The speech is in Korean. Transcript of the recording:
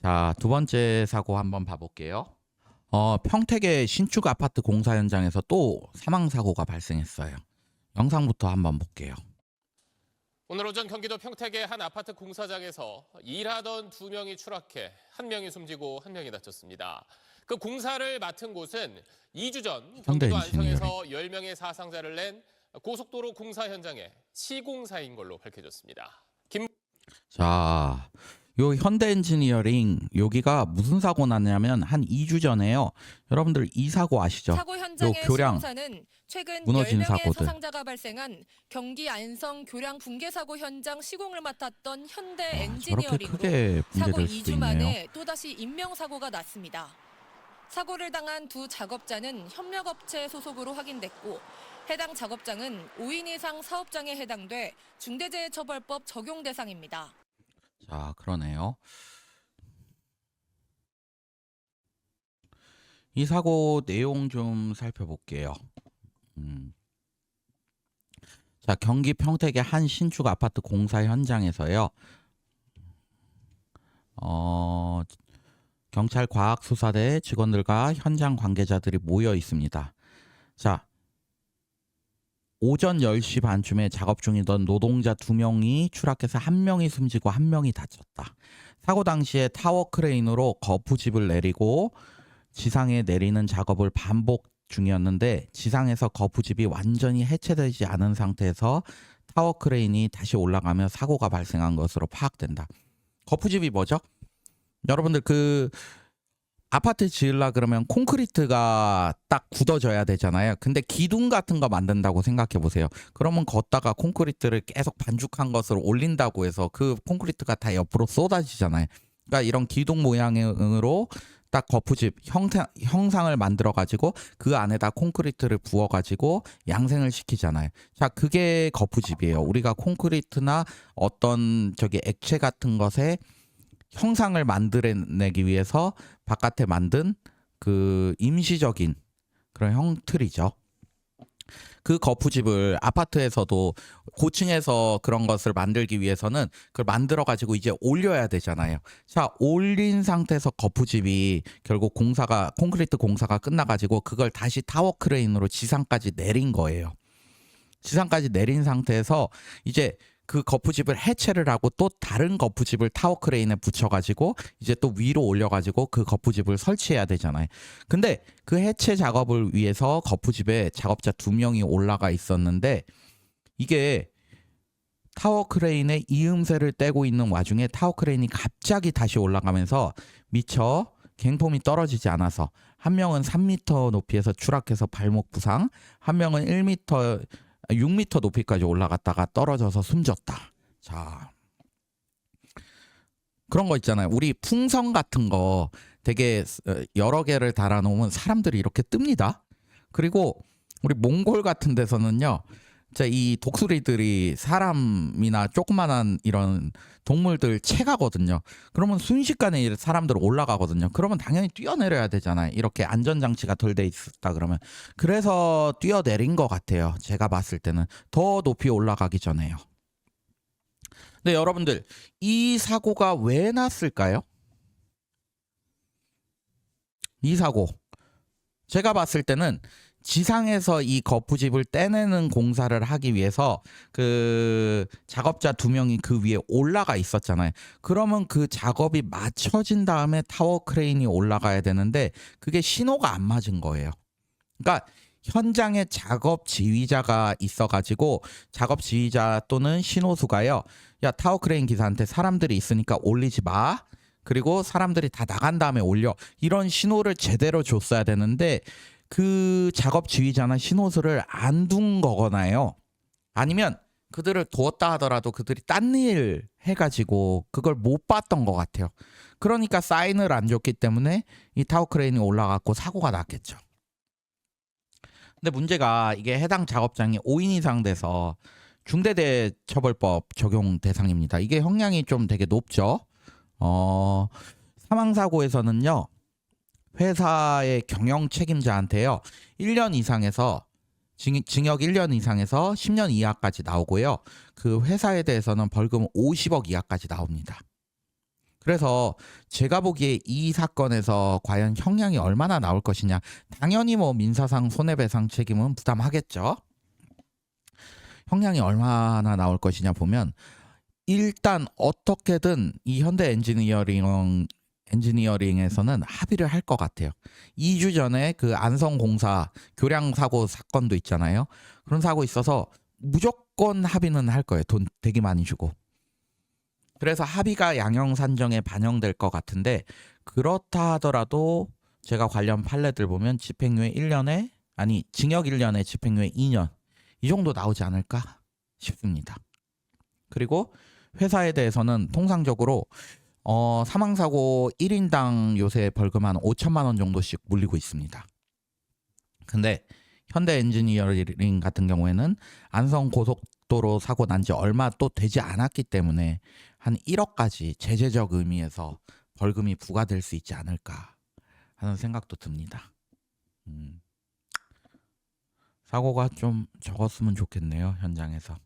자, 두 번째 사고 한번 봐볼게요. 평택의 신축 아파트 공사 현장에서 또 사망 사고가 발생했어요. 영상부터 한번 볼게요. 오늘 오전 경기도 평택의 한 아파트 공사장에서 일하던 2명이 추락해 1명이 숨지고 1명이 다쳤습니다. 그 공사를 맡은 곳은 2주 전 경기도 안성에서 10명의 사상자를 낸 고속도로 공사 현장의 시공사인 걸로 밝혀졌습니다. 자, 요 현대엔지니어링 여기가 무슨 사고 났냐면 한 2주 전에요. 여러분들 이 사고 아시죠? 사고 현장의 교량 시공사는 최근 무너진 10명의 사고들. 사상자가 발생한 경기 안성 교량 붕괴 사고 현장 시공을 맡았던 저렇게 현대엔지니어링으로 크게 사고 붕괴될 수도 2주 있네요. 만에 또다시 인명사고가 났습니다. 사고를 당한 두 작업자는 협력업체 소속으로 확인됐고 해당 작업장은 5인 이상 사업장에 해당돼 중대재해처벌법 적용 대상입니다. 자, 그러네요. 이 사고 내용 좀 살펴볼게요. 자, 경기 평택의 한 신축 아파트 공사 현장에서요. 경찰 과학수사대 직원들과 현장 관계자들이 모여 있습니다. 자, 오전 10시 반쯤에 작업 중이던 노동자 2명이 추락해서 1명이 숨지고 1명이 다쳤다. 사고 당시에 타워 크레인으로 거푸집을 내리고 지상에 내리는 작업을 반복 중이었는데 지상에서 거푸집이 완전히 해체되지 않은 상태에서 타워 크레인이 다시 올라가며 사고가 발생한 것으로 파악된다. 거푸집이 뭐죠? 여러분들 그 아파트 지으려 그러면 콘크리트가 딱 굳어져야 되잖아요. 근데 기둥 같은 거 만든다고 생각해 보세요. 그러면 걷다가 콘크리트를 계속 반죽한 것을 올린다고 해서 그 콘크리트가 다 옆으로 쏟아지잖아요. 그러니까 이런 기둥 모양으로 딱 거푸집 형상을 만들어 가지고 그 안에다 콘크리트를 부어 가지고 양생을 시키잖아요. 자, 그게 거푸집이에요. 우리가 콘크리트나 어떤 액체 같은 것에 형상을 만들어내기 위해서 바깥에 만든 그 임시적인 그런 형틀이죠. 그 거푸집을 아파트에서도 고층에서 그런 것을 만들기 위해서는 그걸 만들어 가지고 이제 올려야 되잖아요. 자, 올린 상태에서 거푸집이 결국 콘크리트 공사가 끝나 가지고 그걸 다시 타워 크레인으로 지상까지 내린 거예요. 지상까지 내린 상태에서 이제 그 거푸집을 해체를 하고 또 다른 거푸집을 타워 크레인에 붙여가지고 이제 또 위로 올려가지고 그 거푸집을 설치해야 되잖아요. 근데 그 해체 작업을 위해서 거푸집에 작업자 2명이 올라가 있었는데 이게 타워 크레인에 이음새를 떼고 있는 와중에 타워 크레인이 갑자기 다시 올라가면서 미처 갱폼이 떨어지지 않아서 한 명은 3m 높이에서 추락해서 발목 부상, 한 명은 6m 높이까지 올라갔다가 떨어져서 숨졌다. 자, 그런 거 있잖아요. 우리 풍선 같은 거 되게 여러 개를 달아놓으면 사람들이 이렇게 뜹니다. 그리고 우리 몽골 같은 데서는요. 이 독수리들이 사람이나 조그만한 이런 동물들 채가거든요. 그러면 순식간에 사람들 올라가거든요. 그러면 당연히 뛰어내려야 되잖아요. 이렇게 안전장치가 덜 돼 있다 그러면. 그래서 뛰어내린 것 같아요. 제가 봤을 때는. 더 높이 올라가기 전에요. 근데 여러분들 이 사고가 왜 났을까요? 이 사고. 제가 봤을 때는 지상에서 이 거푸집을 떼내는 공사를 하기 위해서 그 작업자 2명이 그 위에 올라가 있었잖아요. 그러면 그 작업이 맞춰진 다음에 타워 크레인이 올라가야 되는데 그게 신호가 안 맞은 거예요. 그러니까 현장에 작업 지휘자가 있어가지고 작업 지휘자 또는 신호수가요. 야, 타워 크레인 기사한테 사람들이 있으니까 올리지 마. 그리고 사람들이 다 나간 다음에 올려. 이런 신호를 제대로 줬어야 되는데 그 작업 지휘자나 신호수를 안 둔 거거나요. 아니면 그들을 두었다 하더라도 그들이 딴 일 해가지고 그걸 못 봤던 것 같아요. 그러니까 사인을 안 줬기 때문에 이 타워 크레인이 올라갔고 사고가 났겠죠. 근데 문제가 이게 해당 작업장이 5인 이상 돼서 중대재해처벌법 적용 대상입니다. 이게 형량이 좀 되게 높죠. 사망사고에서는요. 회사의 경영 책임자한테요. 1년 이상에서 징역 1년 이상에서 10년 이하까지 나오고요. 그 회사에 대해서는 벌금 50억 이하까지 나옵니다. 그래서 제가 보기에 이 사건에서 과연 형량이 얼마나 나올 것이냐. 당연히 뭐 민사상 손해배상 책임은 부담하겠죠. 형량이 얼마나 나올 것이냐 보면 일단 어떻게든 이 현대 엔지니어링에서는 합의를 할 것 같아요. 2주 전에 그 안성공사 교량 사고 사건도 있잖아요. 그런 사고 있어서 무조건 합의는 할 거예요. 돈 되게 많이 주고. 그래서 합의가 양형산정에 반영될 것 같은데 그렇다 하더라도 제가 관련 판례들 보면 집행유예 1년에 아니 징역 1년에 집행유예 2년 이 정도 나오지 않을까 싶습니다. 그리고 회사에 대해서는 통상적으로 사망사고 1인당 요새 벌금 한 5천만 원 정도씩 물리고 있습니다. 근데 현대 엔지니어링 같은 경우에는 안성 고속도로 사고 난 지 얼마 또 되지 않았기 때문에 한 1억까지 제재적 의미에서 벌금이 부과될 수 있지 않을까 하는 생각도 듭니다. 사고가 좀 적었으면 좋겠네요, 현장에서.